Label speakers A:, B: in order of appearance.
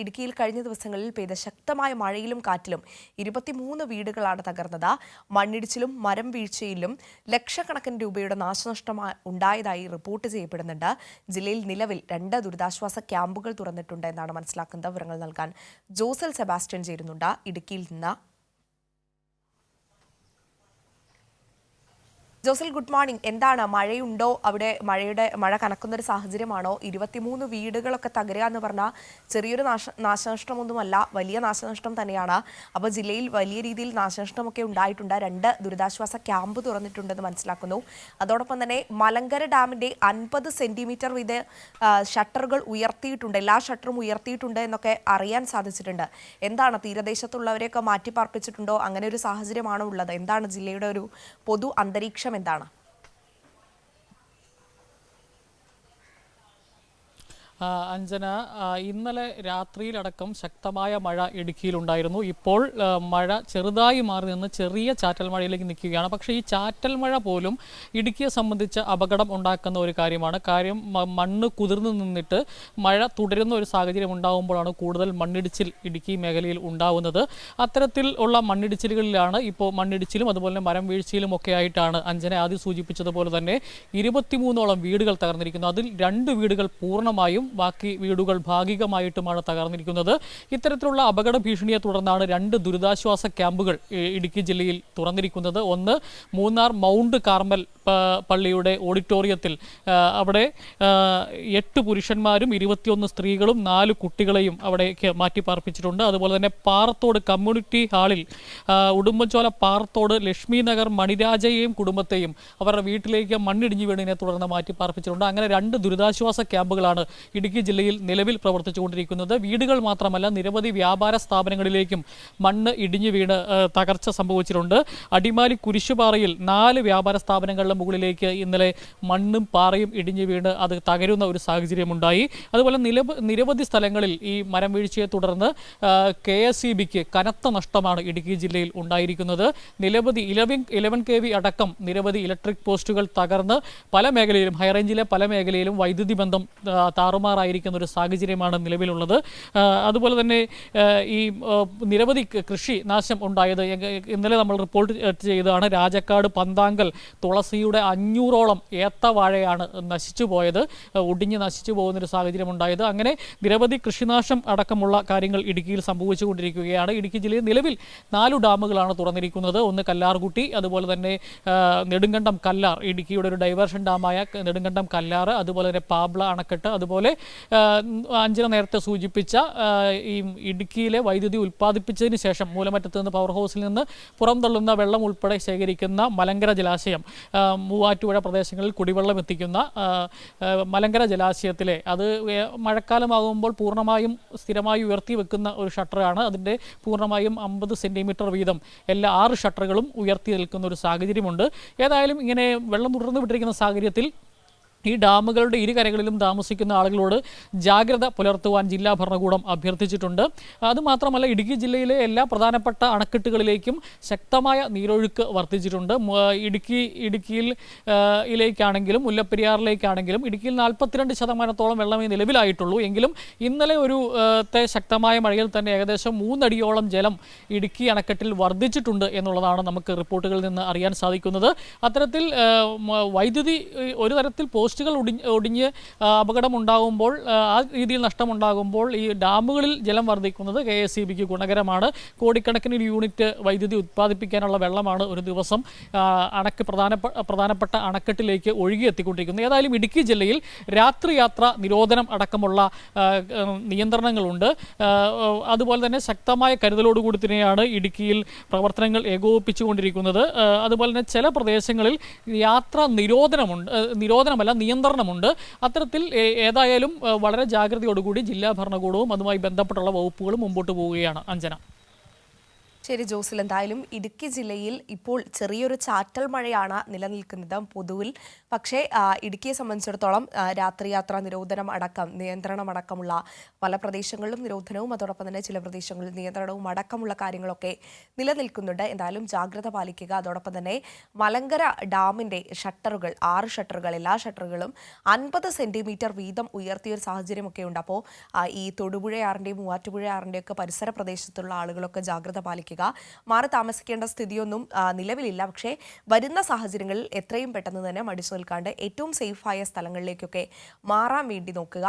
A: ഇടുക്കിയിൽ കഴിഞ്ഞ ദിവസങ്ങളിൽ പെയ്ത ശക്തമായ മഴയിലും കാറ്റിലും 23 വീടുകളാണ് തകർന്നത്. മണ്ണിടിച്ചിലും മരം വീഴ്ചയിലും ലക്ഷക്കണക്കിന് രൂപയുടെ നാശനഷ്ടം ഉണ്ടായതായി റിപ്പോർട്ട് ചെയ്യപ്പെടുന്നുണ്ട്. ജില്ലയിൽ നിലവിൽ 2 ദുരിതാശ്വാസ ക്യാമ്പുകൾ തുറന്നിട്ടുണ്ട് എന്നാണ് മനസ്സിലാക്കുന്നത്. വിവരങ്ങൾ നൽകാൻ ജോസൽ സെബാസ്റ്റ്യൻ ചേരുന്നുണ്ട് ഇടുക്കിയിൽ നിന്ന്. ജോസൽ, ഗുഡ് മോർണിംഗ്. എന്താണ്, മഴയുണ്ടോ അവിടെ? മഴ കനക്കുന്നൊരു സാഹചര്യമാണോ? 23 വീടുകളൊക്കെ തകരുക എന്ന് പറഞ്ഞാൽ ചെറിയൊരു നാശനഷ്ടമൊന്നുമല്ല, വലിയ നാശനഷ്ടം തന്നെയാണ്. അപ്പോൾ ജില്ലയിൽ വലിയ രീതിയിൽ നാശനഷ്ടമൊക്കെ ഉണ്ടായിട്ടുണ്ട്. 2 ദുരിതാശ്വാസ ക്യാമ്പ് തുറന്നിട്ടുണ്ടെന്ന് മനസ്സിലാക്കുന്നു. അതോടൊപ്പം തന്നെ മലങ്കര ഡാമിന്റെ 50 സെന്റിമീറ്റർ വീത ഷട്ടറുകൾ ഉയർത്തിയിട്ടുണ്ട്, എല്ലാ ഷട്ടറും ഉയർത്തിയിട്ടുണ്ട് എന്നൊക്കെ അറിയാൻ സാധിച്ചിട്ടുണ്ട്. എന്താണ്, തീരദേശത്തുള്ളവരെയൊക്കെ മാറ്റിപ്പാർപ്പിച്ചിട്ടുണ്ടോ? അങ്ങനെ ഒരു സാഹചര്യമാണോ ഉള്ളത്? എന്താണ് ജില്ലയുടെ ഒരു പൊതു അന്തരീക്ഷം? എന്താണ്?
B: അഞ്ജന, ഇന്നലെ രാത്രിയിലടക്കം ശക്തമായ മഴ ഇടുക്കിയിലുണ്ടായിരുന്നു. ഇപ്പോൾ മഴ ചെറുതായി മാറി നിന്ന് ചെറിയ ചാറ്റൽ മഴയിലേക്ക് നിൽക്കുകയാണ്. പക്ഷേ ഈ ചാറ്റൽ മഴ പോലും ഇടുക്കിയെ സംബന്ധിച്ച് അപകടം ഉണ്ടാക്കുന്ന ഒരു കാര്യമാണ്. മണ്ണ് കുതിർന്നു നിന്നിട്ട് മഴ തുടരുന്ന ഒരു സാഹചര്യം ഉണ്ടാകുമ്പോഴാണ് കൂടുതൽ മണ്ണിടിച്ചിൽ ഇടുക്കി മേഖലയിൽ ഉണ്ടാവുന്നത്. അത്തരത്തിൽ ഉള്ള മണ്ണിടിച്ചിലുകളിലാണ് ഇപ്പോൾ മണ്ണിടിച്ചിലും അതുപോലെ തന്നെ മരം വീഴ്ചയിലും ഒക്കെ ആയിട്ടാണ് അഞ്ജന ആദ്യം സൂചിപ്പിച്ചതുപോലെ തന്നെ 23ഓളം വീടുകൾ തകർന്നിരിക്കുന്നു. അതിൽ 2 വീടുകൾ പൂർണ്ണമായും ബാക്കി വീടുകൾ ഭാഗികമായിട്ടുമാണ് തകർന്നിരിക്കുന്നത്. ഇത്തരത്തിലുള്ള അപകട ഭീഷണിയെ തുടർന്നാണ് 2 ദുരിതാശ്വാസ ക്യാമ്പുകൾ ഇടുക്കി ജില്ലയിൽ തുറന്നിരിക്കുന്നത്. ഒന്ന് മൂന്നാർ മൗണ്ട് കാർമൽ പള്ളിയുടെ ഓഡിറ്റോറിയത്തിൽ, അവിടെ 8 പുരുഷന്മാരും 21 സ്ത്രീകളും 4 കുട്ടികളെയും അവിടേക്ക് മാറ്റിപ്പാർപ്പിച്ചിട്ടുണ്ട്. അതുപോലെ തന്നെ പാറത്തോട് കമ്മ്യൂണിറ്റി ഹാളിൽ ഉടുമ്പൻചോല പാറത്തോട് ലക്ഷ്മി നഗർ മണിരാജയെയും കുടുംബത്തെയും അവരുടെ വീട്ടിലേക്ക് മണ്ണിടിഞ്ഞു വീണതിനെ തുടർന്ന് മാറ്റിപ്പാർപ്പിച്ചിട്ടുണ്ട്. അങ്ങനെ 2 ദുരിതാശ്വാസ ക്യാമ്പുകളാണ് ഇടുക്കി ജില്ലയിൽ നിലവിൽ പ്രവർത്തിച്ചുകൊണ്ടിരിക്കുന്നത്. വീടുകൾ മാത്രമല്ല, നിരവധി വ്യാപാര സ്ഥാപനങ്ങളിലേക്കും മണ്ണ് ഇടിഞ്ഞു വീണ് തകർച്ച സംഭവിച്ചിട്ടുണ്ട്. അടിമാലി കുരിശുപാറയിൽ 4 വ്യാപാര സ്ഥാപനങ്ങളുടെ മുകളിലേക്ക് ഇന്നലെ മണ്ണും പാറയും ഇടിഞ്ഞു വീണ് അത് തകരുന്ന ഒരു സാഹചര്യമുണ്ടായി. അതുപോലെ നിരവധി സ്ഥലങ്ങളിൽ ഈ മരം വീഴ്ചയെ തുടർന്ന് KSEBക്ക് കനത്ത നഷ്ടമാണ് ഇടുക്കി ജില്ലയിൽ ഉണ്ടായിരിക്കുന്നത്. നിരവധി 11 kV അടക്കം നിരവധി ഇലക്ട്രിക് പോസ്റ്റുകൾ തകർന്ന് പല മേഖലയിലും, ഹൈറേഞ്ചിലെ പല മേഖലയിലും വൈദ്യുതി ബന്ധം താറുമാറായിരിക്കുന്ന ഒരു സാഹചര്യമാണ് നിലവിലുള്ളത്. അതുപോലെ തന്നെ ഈ നിരവധി കൃഷി നാശം ഉണ്ടായത് ഇന്നലെ നമ്മൾ റിപ്പോർട്ട് ചെയ്തതാണ്. രാജക്കാട് പന്താങ്കൽ തുളസിയുടെ 500ഓളം ഏത്തവാഴയാണ് നശിച്ചു പോയത്, ഒടിഞ്ഞ് നശിച്ചു പോകുന്നൊരു സാഹചര്യം ഉണ്ടായത്. അങ്ങനെ നിരവധി കൃഷിനാശം അടക്കമുള്ള കാര്യങ്ങൾ ഇടുക്കിയിൽ സംഭവിച്ചുകൊണ്ടിരിക്കുകയാണ്. ഇടുക്കി ജില്ലയിൽ നിലവിൽ 4 ഡാമുകളാണ് തുറന്നിരിക്കുന്നത്. ഒന്ന് കല്ലാർകുട്ടി, അതുപോലെ തന്നെ നെടുങ്കണ്ടം കല്ലാർ, ഇടുക്കിയുടെ ഒരു ഡൈവേർഷൻ ഡാമായ നെടുങ്കണ്ടം കല്ലാർ, അതുപോലെ തന്നെ പാബ്ല അണക്കെട്ട്, അതുപോലെ അഞ്ജന നേരത്തെ സൂചിപ്പിച്ച ഈ ഇടുക്കിയിലെ വൈദ്യുതി ഉൽപ്പാദിപ്പിച്ചതിന് ശേഷം മൂലമറ്റത്ത് നിന്ന് പവർ ഹൗസിൽ നിന്ന് പുറംതള്ളുന്ന വെള്ളം ഉൾപ്പെടെ ശേഖരിക്കുന്ന മലങ്കര ജലാശയം, മൂവാറ്റുപുഴ പ്രദേശങ്ങളിൽ കുടിവെള്ളം എത്തിക്കുന്ന മലങ്കര ജലാശയത്തിലെ, അത് മഴക്കാലമാകുമ്പോൾ പൂർണ്ണമായും സ്ഥിരമായി ഉയർത്തി വെക്കുന്ന ഒരു ഷട്ടറാണ്. അതിൻ്റെ പൂർണ്ണമായും 50 സെൻറ്റിമീറ്റർ വീതം എല്ലാ 6 ഷട്ടറുകളും ഉയർത്തി നിൽക്കുന്ന ഒരു സാഹചര്യമുണ്ട്. ഏതായാലും ഇങ്ങനെ വെള്ളം തുടർന്നു വിട്ടിരിക്കുന്ന സാഹചര്യത്തിൽ ഈ ഡാമുകളുടെ ഇരുകരകളിലും താമസിക്കുന്ന ആളുകളോട് ജാഗ്രത പുലർത്തുവാൻ ജില്ലാ ഭരണകൂടം അഭ്യർത്ഥിച്ചിട്ടുണ്ട്. അതുമാത്രമല്ല, ഇടുക്കി ജില്ലയിലെ എല്ലാ പ്രധാനപ്പെട്ട അണക്കെട്ടുകളിലേക്കും ശക്തമായ നീരൊഴുക്ക് വർദ്ധിച്ചിട്ടുണ്ട്. ഇടുക്കിയിലേക്കാണെങ്കിലും മുല്ലപ്പെരിയാറിലേക്കാണെങ്കിലും ഇടുക്കിയിൽ 42% വെള്ളമേ നിലവിലായിട്ടുള്ളൂ. എങ്കിലും ഇന്നലെ ഒരു ശക്തമായ മഴയിൽ തന്നെ ഏകദേശം 3 അടിയോളം ജലം ഇടുക്കി അണക്കെട്ടിൽ വർദ്ധിച്ചിട്ടുണ്ട് എന്നുള്ളതാണ് നമുക്ക് റിപ്പോർട്ടുകളിൽ നിന്ന് അറിയാൻ സാധിക്കുന്നത്. അത്തരത്തിൽ വൈദ്യുതി ഒരു തരത്തിൽ പോസ്റ്റുകൾ ഒടിഞ്ഞ് അപകടമുണ്ടാകുമ്പോൾ, ആ രീതിയിൽ നഷ്ടമുണ്ടാകുമ്പോൾ ഈ ഡാമുകളിൽ ജലം വർദ്ധിക്കുന്നത് KSEBക്ക് ഗുണകരമാണ്. കോടിക്കണക്കിന് യൂണിറ്റ് വൈദ്യുതി ഉത്പാദിപ്പിക്കാനുള്ള വെള്ളമാണ് ഒരു ദിവസം പ്രധാനപ്പെട്ട അണക്കെട്ടിലേക്ക് ഒഴുകിയെത്തിക്കൊണ്ടിരിക്കുന്നത്. ഏതായാലും ഇടുക്കി ജില്ലയിൽ രാത്രിയാത്ര നിരോധനം അടക്കമുള്ള നിയന്ത്രണങ്ങളുണ്ട്. അതുപോലെ തന്നെ ശക്തമായ കരുതലോടുകൂടി തന്നെയാണ് ഇടുക്കിയിൽ പ്രവർത്തനങ്ങൾ ഏകോപിപ്പിച്ചുകൊണ്ടിരിക്കുന്നത്. അതുപോലെ തന്നെ ചില പ്രദേശങ്ങളിൽ യാത്രാ നിരോധനമല്ല, നിയന്ത്രണമുണ്ട്. അത്തരത്തിൽ ഏതായാലും വളരെ ജാഗ്രതയോടുകൂടി ജില്ലാ ഭരണകൂടവും അതുമായി ബന്ധപ്പെട്ടുള്ള വകുപ്പുകളും മുമ്പോട്ട് പോവുകയാണ്. അഞ്ജന.
A: ശരി ജോസിൽ, എന്തായാലും ഇടുക്കി ജില്ലയിൽ ഇപ്പോൾ ചെറിയൊരു ചാറ്റൽ മഴയാണ് നിലനിൽക്കുന്നത് പൊതുവിൽ. പക്ഷേ ഇടുക്കിയെ സംബന്ധിച്ചിടത്തോളം രാത്രി യാത്രാ നിയന്ത്രണം അടക്കമുള്ള പല പ്രദേശങ്ങളിലും നിരോധനവും അതോടൊപ്പം തന്നെ ചില പ്രദേശങ്ങളിൽ നിയന്ത്രണവും അടക്കമുള്ള കാര്യങ്ങളൊക്കെ നിലനിൽക്കുന്നുണ്ട്. എന്തായാലും ജാഗ്രത പാലിക്കുക. അതോടൊപ്പം തന്നെ മലങ്കര ഡാമിന്റെ ഷട്ടറുകൾ 6 ഷട്ടറുകൾ എല്ലാ ഷട്ടറുകളും 50 സെന്റിമീറ്റർ വീതം ഉയർത്തിയൊരു സാഹചര്യമൊക്കെ ഉണ്ട്. അപ്പോൾ ഈ തൊടുപുഴയാറിന്റെയും മൂവാറ്റുപുഴയാറിന്റെയും ഒക്കെ പരിസര പ്രദേശത്തുള്ള ആളുകളൊക്കെ ജാഗ്രത പാലിക്കുക. മാറി താമസിക്കേണ്ട സ്ഥിതിയൊന്നും നിലവിലില്ല. പക്ഷേ വരുന്ന സാഹചര്യങ്ങളിൽ എത്രയും പെട്ടെന്ന് തന്നെ മടിച്ചു നിൽക്കാണ്ട് ഏറ്റവും സേഫായ സ്ഥലങ്ങളിലേക്കൊക്കെ മാറാൻ വേണ്ടി നോക്കുക.